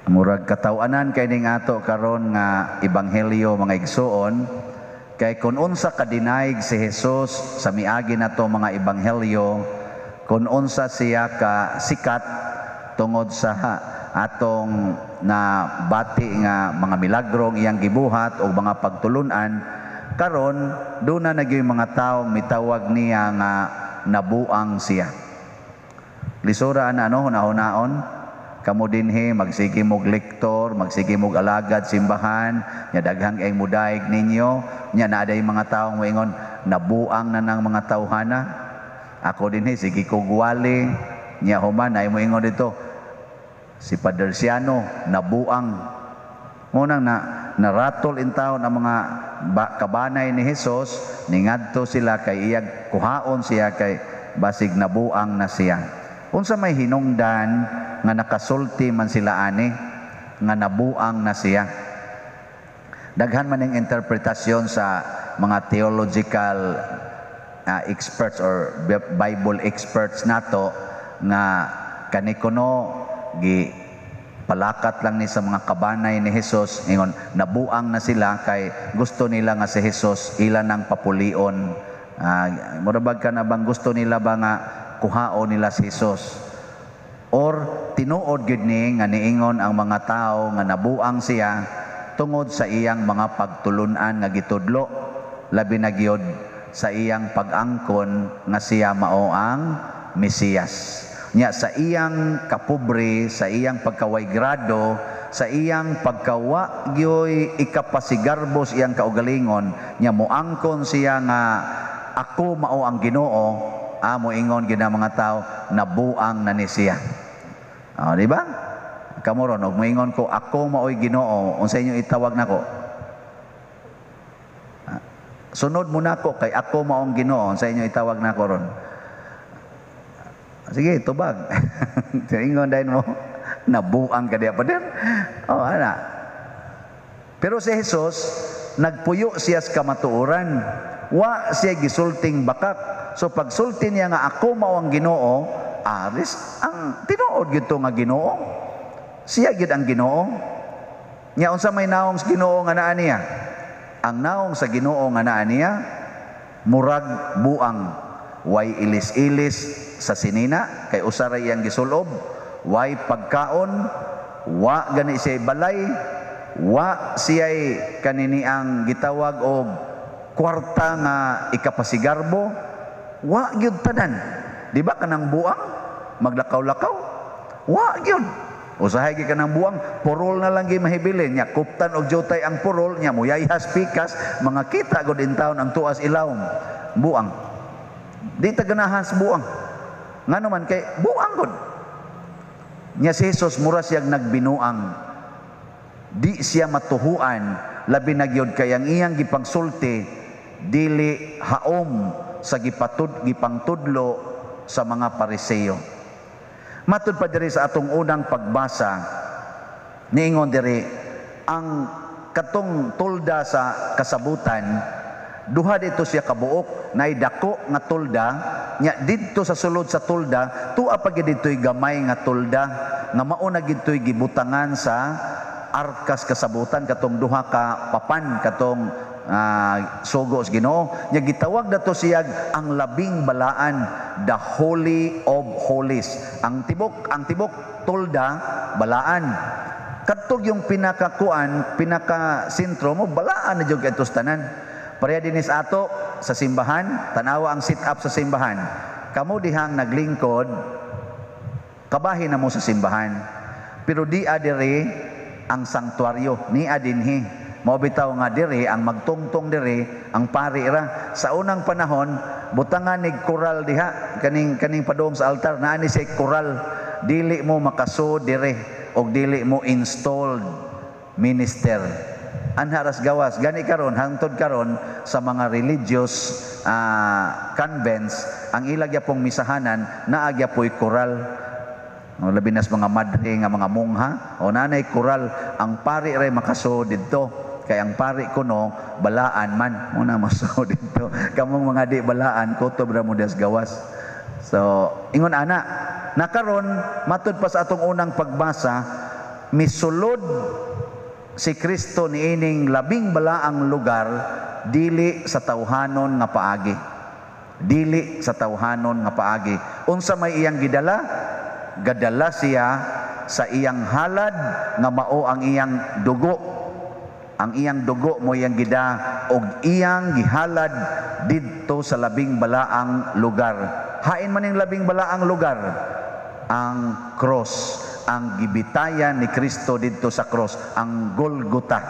Murag katawanan kay ning ato karon nga ebanghelyo mga igsoon, kay kun unsa kadinaig si Hesus sa miagi nato mga ebanghelyo, kun unsa siya ka sikat tungod sa atong na bati nga mga milagrong iyang gibuhat o mga pagtulunan, karon doon na nagyoy mga tawo mitawag niya nga nabuang siya. Lisuran ano hunahon kamo dinhi magsige mog lektor, magsige mog alagad simbahan, nya daghang ay mudaig ninyo, nya naaday mga tawo moingon nabuang na ng mga tawhana. Ako dinhi sige ko guwali, nya human ay moingon dito si Padre Siano nabuang. Munang naratol in taon ang mga kabanay ni Hesus, ningadto sila kay iyag kuhaon siya kay basig nabuang na siya. Unsa may hinungdan nga nakasulti man sila ani nga nabuang na siya. Daghan man ning interpretasyon sa mga theological experts or Bible experts nato nga kanikuno gi palakat lang ni sa mga kabanay ni Hesus ingon nabuang na sila kay gusto nila nga si Hesus ila nang papulion. Murabag ka na bang gusto nila ba nga kuhao nila si Hesus, or tinuod gid ni nga niingon ang mga tao nga nabuang siya tungod sa iyang mga pagtulunan nga gitudlo, labi na gyud sa iyang pag-angkon nga siya mao ang Mesiyas. Nya sa iyang kapobre, sa iyang pagkaway grado, sa iyang pagkawa gyoy ikapasigarbo sa iyang kaugalingon, nya moangkon siya nga ako mao ang Ginoo. Mo ingon gid mga tao nabuang na ni siya. Di ba? Kamuron og moingon ko ako maoy Ginoo, unsa inyo itawag nako? Sunod mo nako kay ako maong Ginoo, unsa inyo itawag nako ron? Sige, tubag. Ingon dayon mo nabuang ka diya pa din. Ana. Pero si Hesus nagpuyo siya sa kamatuoran. Wa siya gisulting bakak. So pagsulti niya nga ako mao ang Ginoo, aris ang tinuod gid to nga Ginoo. Siya gid ang Ginoo. Nya unsa may naong sa Ginoo nga naa niya? Ang naong sa Ginoo nga naa niya murag buang, way ilis-ilis sa sinina kay usara iyang gisulob, way pagkaon, wa gani siya balay, wa siya kanini ang gitawag og kwarta nga ikapasigarbo. Wa gyud tanan. Di ba kanang buang maglakaw-lakaw? Wa gyud. Usahay gyud kanang buang, purol na lang gyud mahibilin nya kuptan og jotay ang purol nya muyayhas pikas, mga kita gud in taon ang tuas ilawom. Buang. Di ta ganahan sa buang. Ngano man kay buang gud. Nya si Jesus mura siyang nagbinuang. Di siya matuhuan, labi na gyud kay ang iyang gipangsulti dili haom sa gipangtudlo sa mga Pariseo. Matud pa diri sa atong unang pagbasa, niingon diri ang katong tulda sa kasabutan, duha dito siya kabuok, nay dako nga tulda, nya didto sa sulod sa tulda, tuwa pa gid ditoy gamay nga tulda nga mao na gidtoy gibutangan sa arkas kasabutan katong duha ka papan katong sugos Ginoo. Nya gitawag dato siya ang labing balaan, the Holy of Holies. Ang tibok tulda balaan. Kadtog yung pinaka sentro mo balaan na jud kadtos tanan. Pareha dinis ato sa simbahan, tanawa ang sit up sa simbahan. Kamo dihang naglingkod, kabahin na mo sa simbahan. Pero di adiri ang sanktuaryo, ni adinhi. Mao bitaw nga diri ang magtungtong diri ang pari ra sa unang panahon butangan nig koral diha kaning padung sa altar naa ni say koral, dili mo makasud diri og dili mo installed minister anharas gawas gani karon hangtod karon sa mga religious convents ang ilagya pong misahanan naagya po'y koral. Labi nas mga madre nga mga mongha o nanay koral ang pari ray makasud didto. Kay ang pari kuno balaan man muna maso dito kamong mga di balaan kutob ra mo das gawas. So ingon ana nakaron matud pa sa atong unang pagbasa misulod si Kristo niining labing balaang lugar dili sa tawhanon nga paagi. Dili sa tawhanon nga paagi. Unsa may iyang gidala? Gadala siya sa iyang halad nga mao ang iyang dugo. Ang iyang dugo mo iyang gida og iyang gihalad didto sa labing balaang lugar. Hain man ning labing balaang lugar? Ang cross, ang gibitayan ni Kristo didto sa cross, ang Golgota.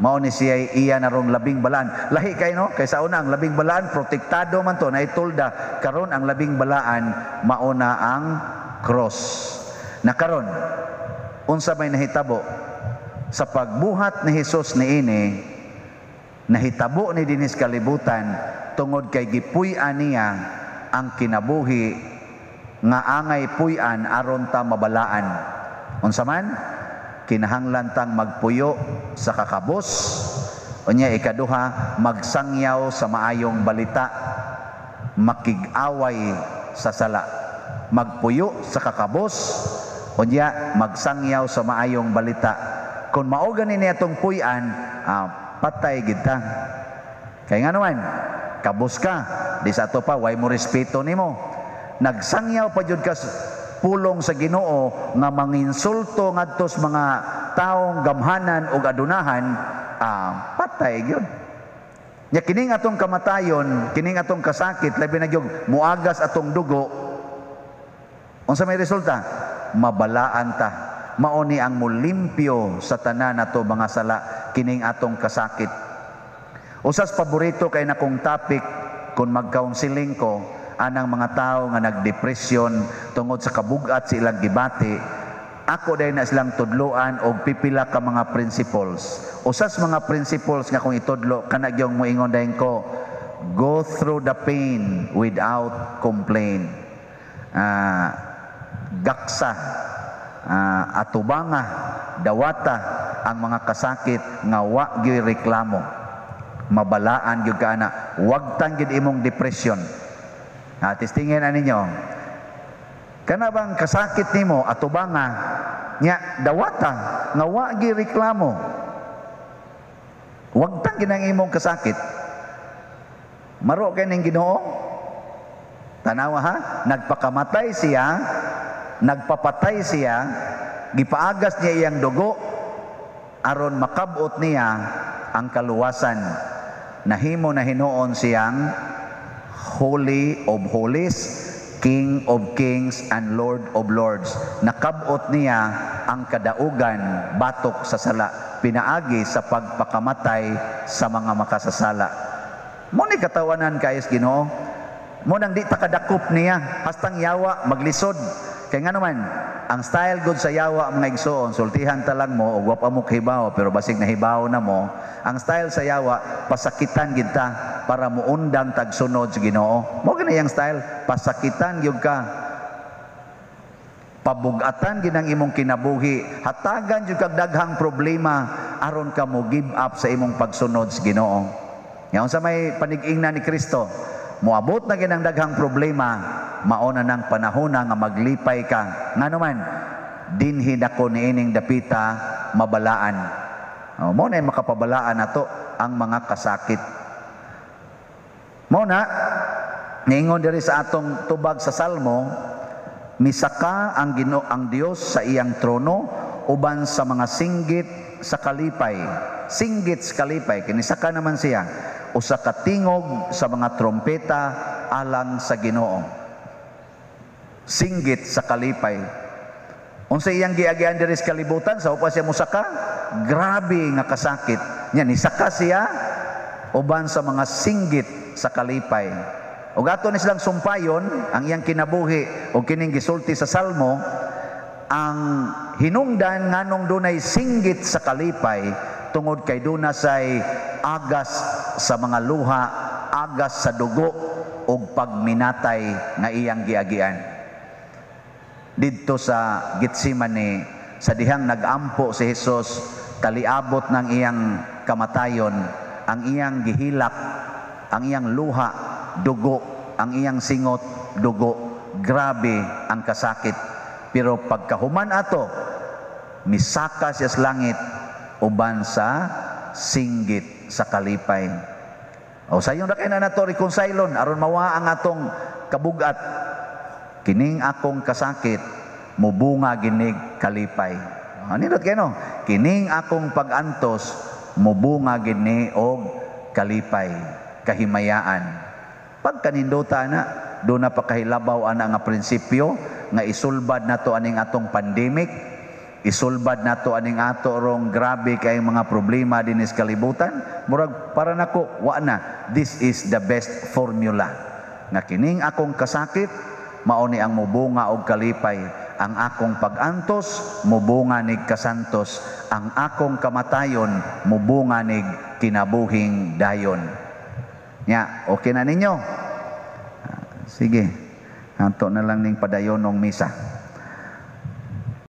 Mao ni siya iya narong labing balaan. Lahi kay no, kaysa una ang labing balaan protektado man to, naitulda. Karon ang labing balaan mauna ang cross. Na karon unsa may nahitabo sa pagbuhat ni Hesus niini, nahitabo ni dinis kalibutan tungod kay gipuy-an niya ang kinabuhi nga angay puy-an aron ta mabalaan. Unsa man? Kinahanglan tang magpuyo sa kakabos, unya ikaduha magsangyaw sa maayong balita, makig-away sa sala. Magpuyo sa kakabos, unya magsangyaw sa maayong balita. Kung mao gani niya tong puy-an, patay gid ta. Kay nga naman, kabos ka, di sa ato pa way mo respeto nimo. Nagsangyaw pa jud ka pulong sa Ginoo nga manginsulto ngadto sa mga taong gamhanan ug adunahan, patay gyud. Nya kining atong kamatayon, kining atong kasakit, labi na gyud muagas atong dugo. Unsa may resulta? Mabalaan ta. Mao ni ang mulimpyo sa tanan nato mga sala kining atong kasakit. Usas paborito kay nakong topic kung mag-counseling ko, anang mga tao nga nagdepresyon tungod sa kabugat sa ilang gibati, ako dahil na silang tudloan og pipila ka mga principles. Usas mga principles nga kung itudlo, kanagyong moingon dahil ko, go through the pain without complaint. Gaksa, atubanga, dawata ang mga kasakit nga wa gyud reklamo. Mabalaan gyud ka ana, wag tang gyud imong depression. Testingin ninyo, kana bang kasakit nimo atubanga nya dawata nga wa gi reklamo, wag tang ginang imong kasakit. Maro kay ning Ginoo, tanawa ha, nagpakamatay siya, nagpapatay siya, gipaagas niya iyang dugo aron makabot niya ang kaluwasan. Nahimo na hinuon siyang Holy of Holies, King of Kings, and Lord of Lords. Nakabot niya ang kadaugan batok sa sala, pinaagi sa pagpakamatay sa mga makasasala. Mo ni katawanan kayos Ginoo, mo nang di takadakop niya, hastang yawa maglisod. Kaya nga naman, ang style good sa yawa mga igsoon, sultihan talang mo, o wapa mo kahibaw, pero basig na hibaw na mo, ang style sa yawa, pasakitan kita para muundang tagsunod sa Ginoo. Mo gina yung style, pasakitan gyud ka. Pabugatan ginang imong kinabuhi, hatagan jud kag daghang problema aron ka mo give up sa imong pagsunod sa Ginoo. Nga unsa may panig-ingna ni Kristo, moabot na ginang daghang problema, mauna ng panahon nga maglipay ka. Nga naman, dinhi dako niining dapita mabalaan. Mo na makapabalaan nato ang mga kasakit. Mo na niingon diri sa atong tubag sa Salmo, misaka ang ang Dios sa iyang trono uban sa mga singgit sa kalipay. Singgit sa kalipay, kinisaka naman siya. Usa ka tingog sa mga trompeta alang sa Ginoo. Singgit sa kalipay. Unsa iyang giagian diri sa kalibutan, sa upa siya musaka, grabe nga kasakit. Nya nisaka siya uban sa mga singgit sa kalipay. Ug ato ni silang sumpayon ang iyang kinabuhi o kining gisulti sa Salmo, ang hinungdan nganong dunay singgit sa kalipay tungod kay dunay agas sa mga luha, agas sa dugo ug pagminatay nga iyang giagian. Didto sa Getsemane, sa dihang nagampo si Hesus, taliabot ng iyang kamatayon, ang iyang gihilak, ang iyang luha, dugo, ang iyang singot, dugo. Grabe ang kasakit. Pero pagkahuman ato, misaka siya sa langit uban sa singgit sa kalipay. O sayon ra kay na nato reconcilon aron mawa ang atong kabugat. Kining akong kasakit mubunga ginig kalipay. Nindot kay no, kining akong pagantos mubunga gini og kalipay, kahimayaan. Pagkaninduta na, doon na pakahilabaw ana nga prinsipyo nga isulbad nato aning atong pandemic, isulbad nato aning ato rong grabe kay mga problema dinis kalibutan. Murag para nako wa na, this is the best formula. Nga kining akong kasakit mao ni ang mubunga og kalipay, ang akong pagantos mubunga nig kasantos, ang akong kamatayon mubunga nig kinabuhing dayon. Nya, okay na ninyo? Sige. Ato na lang ning padayon ng misa.